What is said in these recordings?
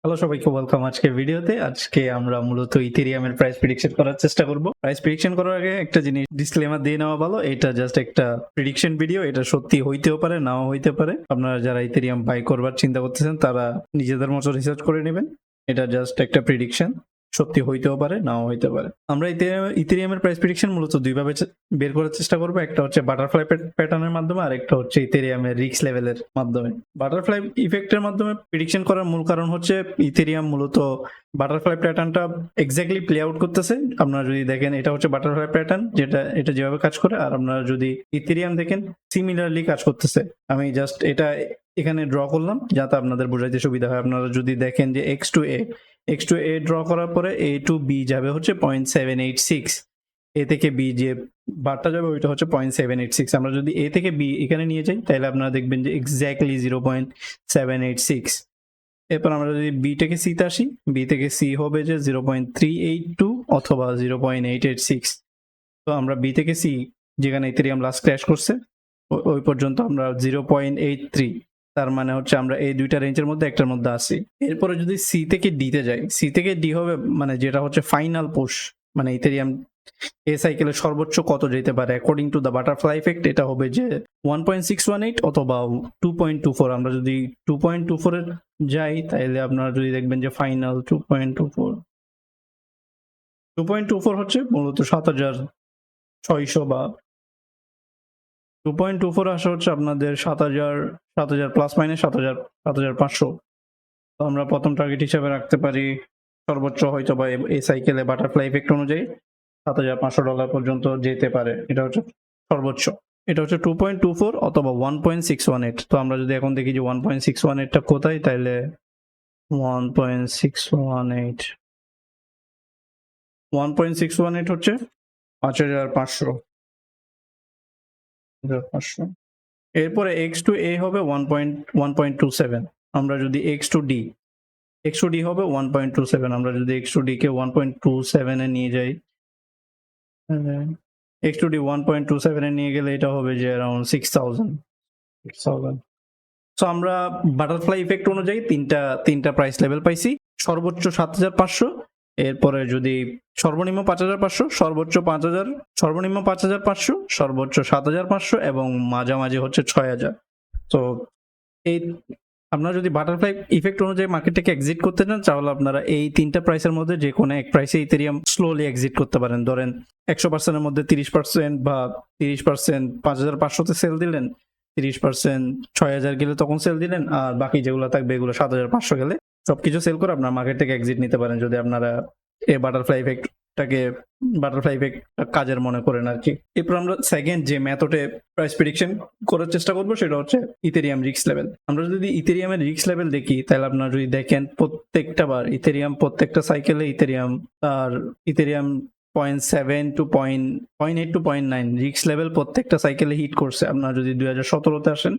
Hello সবাইকে welcome আজকের ভিডিওতে। আজকে আমরা মূলত ইথেরিয়ামের প্রাইস প্রেডিকশন করার চেষ্টা করব। প্রাইস প্রেডিকশন করার আগে একটা জিনিস ডিসক্লেমার দিয়ে নেওয়া ভালো, এটা জাস্ট একটা প্রেডিকশন ভিডিও, এটা সত্যি হইতেও পারে নাও হইতে পারে। আপনারা যারা ইথেরিয়াম বাই করবার চিন্তা করতেছেন তারা নিজেদের মতো রিসার্চ করে নেবেন। এটা জাস্ট একটা প্রেডিকশন, সত্যি হইতেও পারে নাও হইতে পারে। আমরা ইথেরিয়ামের প্রাইস প্রেডিকশন মূলত দুইভাবে বের করার চেষ্টা করবো। একটা হচ্ছে বাটারফ্লাই প্যাটার্নের মাধ্যমে, আর একটা হচ্ছে ইথেরিয়ামের রিস্ক লেভেলের মাধ্যমে। বাটারফ্লাই ইফেক্টের মাধ্যমে প্রেডিকশন করার মূল কারণ হচ্ছে ইথেরিয়াম মূলত বাটারফ্লাই প্যাটার্নটা এক্স্যাক্টলি প্লে আউট করতেছে। আপনারা যদি দেখেন এটা হচ্ছে বাটারফ্লাই প্যাটার্ন, এটা যেভাবে কাজ করে, আর আপনারা যদি ইথেরিয়াম দেখেন সিমিলারলি কাজ করতেছে। আমি জাস্ট এটা এখানে ড্র করলাম যাতে আপনাদের বোঝাইতে সুবিধা হয়। আপনারা যদি দেখেন যে এক্স টু এ ড্র করার পরে এ টু বি যাবে হচ্ছে 0.786, এ থেকে বি যে বারটা যাবে ওইটা হচ্ছে 0.786। আমরা যদি এ থেকে বি এখানে নিয়ে যাই তাহলে আপনারা দেখবেন যে এক্স্যাক্টলি 0.786। এরপর আমরা যদি বি থেকে সিতে আসি, বি থেকে সি হবে যে 0.382 অথবা 0.886। তো আমরা বি থেকে সি যেখানে ইথেরিয়াম লাস্ট ক্র্যাশ করছে ওই পর্যন্ত আমরা 0.83, তার মানে হচ্ছে আমরা এই দুইটা রেঞ্জের মধ্যে একটার মধ্যে আসি। এরপরে যদি সি থেকে ডিতে যাই, সি থেকে ডি হবে মানে যেটা হচ্ছে ফাইনাল পুশ, মানে ইথেরিয়াম এই সাইকেলে সর্বোচ্চ কত যেতে পারে according to the butterfly effect. এটা হবে যে 1.618 অথবা 2.24। আমরা যদি 2.24 এর যাই তাহলে আপনারা যদি দেখবেন যে ফাইনাল 2.24 হচ্ছে মূলত 7,600 বা 2.24 আসা হচ্ছে আপনাদের 7,000 প্লাস মাইনাস 7,500। তো আমরা প্রথম টার্গেট হিসেবে রাখতে পারি সর্বোচ্চ হয়তো বা এই সাইকেলে বাটারফ্লাই ইফেক্ট অনুযায়ী $7,500 পর্যন্ত যেতে পারে। এটা হচ্ছে সর্বোচ্চ। এটা হচ্ছে 2.24 অথবা 1.618। তো আমরা যদি এখন দেখি যে 1.618টা কোথায়, তাহলে 1.618 হচ্ছে 5,500। এরপরে এক্স টু এ হবে 1.27। আমরা যদি এক্স টু ডি হবে 1.27। আমরা যদি এক্স টু ডি কে 1.27 এ নিয়ে যাই, এক্স টু ডি 1.27 এ নিয়ে গেলে এটা হবে যে অ্যারাউন্ড 6,000। সো আমরা বাটারফ্লাই ইফেক্ট অনুযায়ী তিনটা প্রাইস লেভেল পাইছি। সর্বোচ্চ 7,500, এরপরে যদি সর্বনিম্ন 5,500, সর্বোচ্চ 5,000, সর্বনিম্ন 5,500, সর্বোচ্চ 7,500 এবং মাঝামাঝি হচ্ছে 6,000। তো এই আপনারা যদি বাটারফ্লাই ইফেক্ট অনুযায়ী মার্কেটটাকে এক্সিট করতে চান তাহলে আপনারা এই তিনটা প্রাইসের মধ্যে যে কোনো এক প্রাইসে ইথেরিয়াম স্লোলি এক্সিট করতে পারেন। ধরেন 100%-এর মধ্যে 30% বা 30% 5,500-তে সেল দিলেন, 30% 6,000 গেলে তখন সেল দিলেন, আর বাকি যেগুলো থাকবে এগুলো 7,500 গেলে সবকিছু সেল করে আপনার মার্কেট থেকে এক্সিট নিতে পারেন, যদি আপনারা এই বাটারফ্লাই ইফেক্ট কাজের মনে করেন আর কি। এরপর আমরা সেকেন্ড যে মেথডে প্রাইস প্রেডিকশন করার চেষ্টা করবো সেটা হচ্ছে ইথেরিয়াম রিস্ক লেভেল। আমরা যদি ইথেরিয়ামের রিস্ক লেভেল দেখি তাহলে আপনারা যদি দেখেন প্রত্যেকটা বার প্রত্যেকটা সাইকেলে Ethereum 0.7 to 0.8 to 0.9 risk level প্রত্যেকটা সাইকেলে হিট করছে। আপনারা যদি 2017-তে আসেন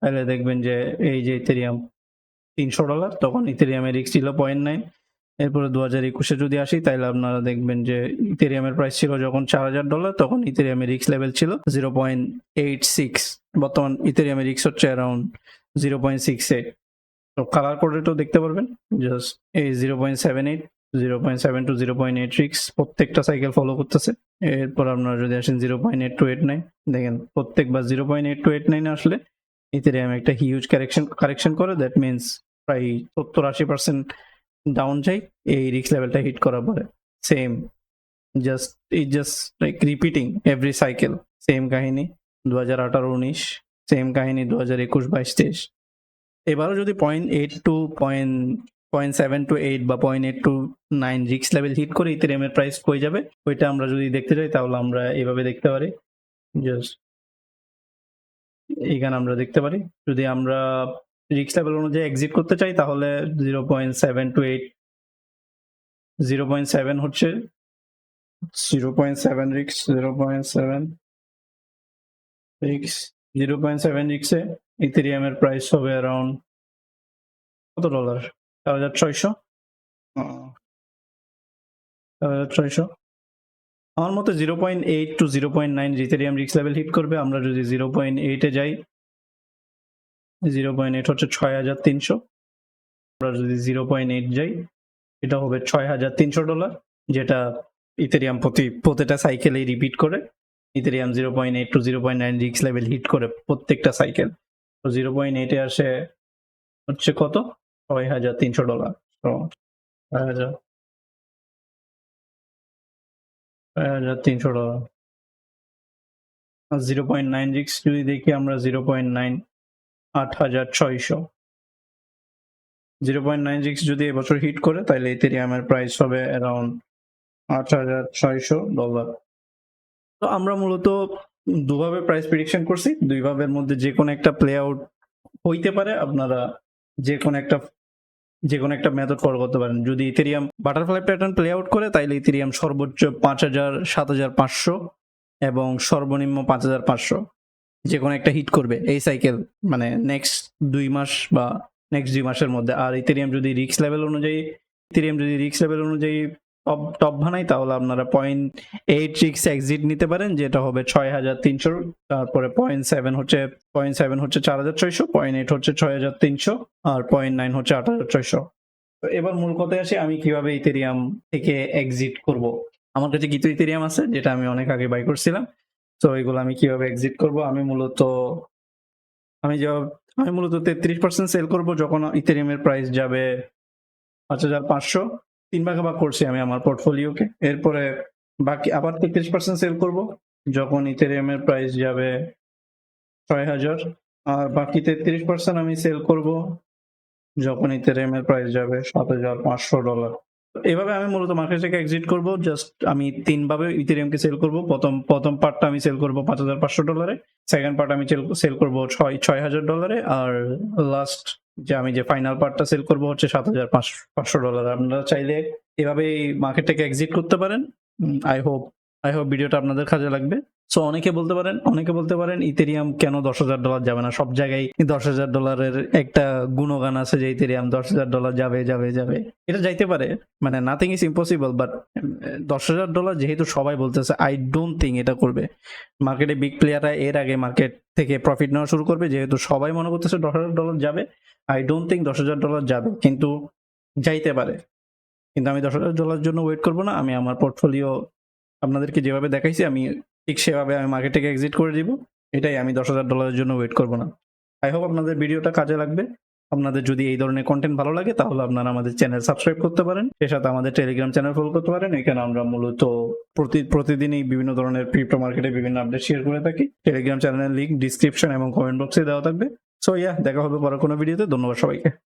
তাহলে দেখবেন যে এই যে ইথেরিয়াম $300, তখন ইথেরিয়ামের রিস্ক ছিল 0.9। এরপরে 2021-এ যদি আসি তাহলে আপনারা দেখবেন যে ইথেরিয়ামের প্রাইস ছিল যখন $4,000, তখন ইথেরিয়ামের রিস্ক লেভেল ছিল 0.86। বর্তমান ইথেরিয়ামের রিস্ক হচ্ছে অ্যারাউন্ড 0.68। তো কালার কোডেটাও দেখতে পারবেন, জাস্ট এই 0.78, 0.7 to 0.8 রিস্ক প্রত্যেকটা সাইকেল ফলো করতেছে। এরপর আপনারা যদি আসেন 0.8 to 0.89, দেখেন প্রত্যেকবার 0.8 to 0.89 আসলে ইথেরিয়াম একটা হিউজ কারেকশন করে। দ্যাট মিনস প্রায় 70-80% ডাউন যায় এই রিস্ক লেভেলটা হিট করার পরে। Same just like repeating every cycle. Same কাহিনী 2018-19, সেম কাহিনী 2021-22-23। এবারও যদি 0.8 to 0.7 to 8 বা 0.8 to 9 রিস্ক লেভেল হিট করে ইথেরিয়ামের প্রাইস হয়ে যাবে। ওইটা আমরা যদি দেখতে চাই তাহলে আমরা এইভাবে দেখতে পারি, জাস্ট এইখানে আমরা দেখতে পারি। যদি আমরা রিস্ক লেভেল অনুযায়ী এক্সিট করতে চাই তাহলে 0.7 to 8, 0.7 হচ্ছে 0.7 রিস্ক, 0.7 রিস্কে ইথেরিয়ামের প্রাইস হবে অ্যারাউন্ড কত ডলার? 4,600। আমার মতে 0.8 to 0.9 Ethereum risk level hit করবে। আমরা যদি 0.8-এ যাই, 0.8 হচ্ছে 6,300। আমরা যদি 0.8 যাই, এটা হবে $6,300, যেটা ইথেরিয়াম প্রতিটা সাইকেলেই রিপিট করে। Ethereum 0.8 to 0.9 risk level hit করে প্রত্যেকটা সাইকেল। তো 0.8 আসে হচ্ছে কত? $6,300। তো $6,300। 0.9 রিস্ক যদি দেখি আমরা, 0.9 $8,600। 0.9 রিস্ক যদি এবছর হিট করে তাহলে ইথেরিয়ামের প্রাইস হবে অ্যারাউন্ড $8,600। তো আমরা মূলত দুভাবে প্রাইস প্রেডিকশন করছি, দুই ভাবের মধ্যে যে কোনো একটা প্লে আউট হইতে পারে। আপনারা যে কোনো একটা মেথড ফলো করতে পারেন। যদি Ethereum butterfly pattern play out করে তাইলে ইথেরিয়াম সর্বোচ্চ 5,000, 7,500 এবং সর্বনিম্ন 5,500 যে কোনো একটা হিট করবে এই সাইকেল, মানে নেক্সট 2 মাস বা নেক্সট 2 মাসের মধ্যে। আর ইথেরিয়াম যদি রিস্ক লেভেল অনুযায়ী টপ বানাই তাহলে আপনারা 0.8 রিস্ক এক্সিট নিতে পারেন, যেটা হবে 6,300। তারপরে 0.7 হচ্ছে 4,600, 0.8 হচ্ছে 6,300 আর 0.9 হচ্ছে 8,600। তো এবার মূল কথায় আসি, আমি কিভাবে ইথেরিয়াম থেকে এক্সিট করব। আমার কাছে কিছু ইথেরিয়াম আছে যেটা আমি অনেক আগে বাই করছিলাম। তো এগুলো আমি কিভাবে এক্সিট করব, আমি মূলত 33% সেল করব যখন ইথেরিয়ামের প্রাইস যাবে 5,500। 3 ভাগে ভাগ করছি আমি আমার পোর্টফোলিওকে। এরপরে বাকি আবার 33% সেল করব যখন ইথেরিয়ামের প্রাইস যাবে 6,000। আর বাকি 33% আমি সেল করব যখন ইথেরিয়ামের প্রাইস যাবে $7,500। এভাবে আমি মূলত মার্কেট থেকে এক্সিট করব। জাস্ট আমি 3 ভাবে ইথেরিয়ামকে সেল করব। প্রথম পার্টটা আমি সেল করব $5,500, সেকেন্ড পার্ট আমি সেল করব $6,000, আর লাস্ট আমি যে ফাইনাল পার্টটা সেল করব হচ্ছে $7,500। আপনারা চাইলে এভাবে মার্কেট থেকে এক্সিট করতে পারেন। আই হোপ ভিডিওটা আপনাদের কাজে লাগবে। সো অনেকে বলতে পারেন ইথেরিয়াম কেন $10,000 যাবে না? সব জায়গায় $10,000 একটা গুণগান আছে যে ইথেরিয়াম $10,000 যাবে। এটা যাইতে পারে, মানে নাথিং ইজ ইম্পসিবল, বাট $10,000 যেহেতু সবাই বলতেছে, আই ডোন্ট থিঙ্ক এটা করবে। মার্কেটে বিগ প্লেয়াররা এর আগে মার্কেট থেকে প্রফিট নেওয়া শুরু করবে, যেহেতু সবাই মনে করতেছে $10,000 যাবে। আই ডোন্ট থিঙ্ক $10,000 যাবে, কিন্তু যাইতে পারে। কিন্তু আমি $10,000 জন্য ওয়েট করবো না। আমি আমার পোর্টফোলিও আপনাদেরকে যেভাবে দেখাইছি আমি ঠিক সেভাবে আমি মার্কেট থেকে এক্সিট করে দিব। এটাই, আমি $10,000 জন্য ওয়েট করবো না। আই হোপ আপনাদের ভিডিওটা কাজে লাগবে। আপনাদের যদি এই ধরনের কন্টেন্ট ভালো লাগে তাহলে আপনারা আমাদের চ্যানেল সাবস্ক্রাইব করতে পারেন, এর সাথে আমাদের টেলিগ্রাম চ্যানেল ফলো করতে পারেন। এখানে আমরা মূলত প্রতিদিনই বিভিন্ন ধরনের ক্রিপ্টো মার্কেটে বিভিন্ন আপডেট শেয়ার করে থাকি। টেলিগ্রাম চ্যানেলের লিংক ডিসক্রিপশন এবং কমেন্ট বক্সে দেওয়া থাকবে। সো দেখা হবে পরে কোনো ভিডিওতে। ধন্যবাদ সবাইকে।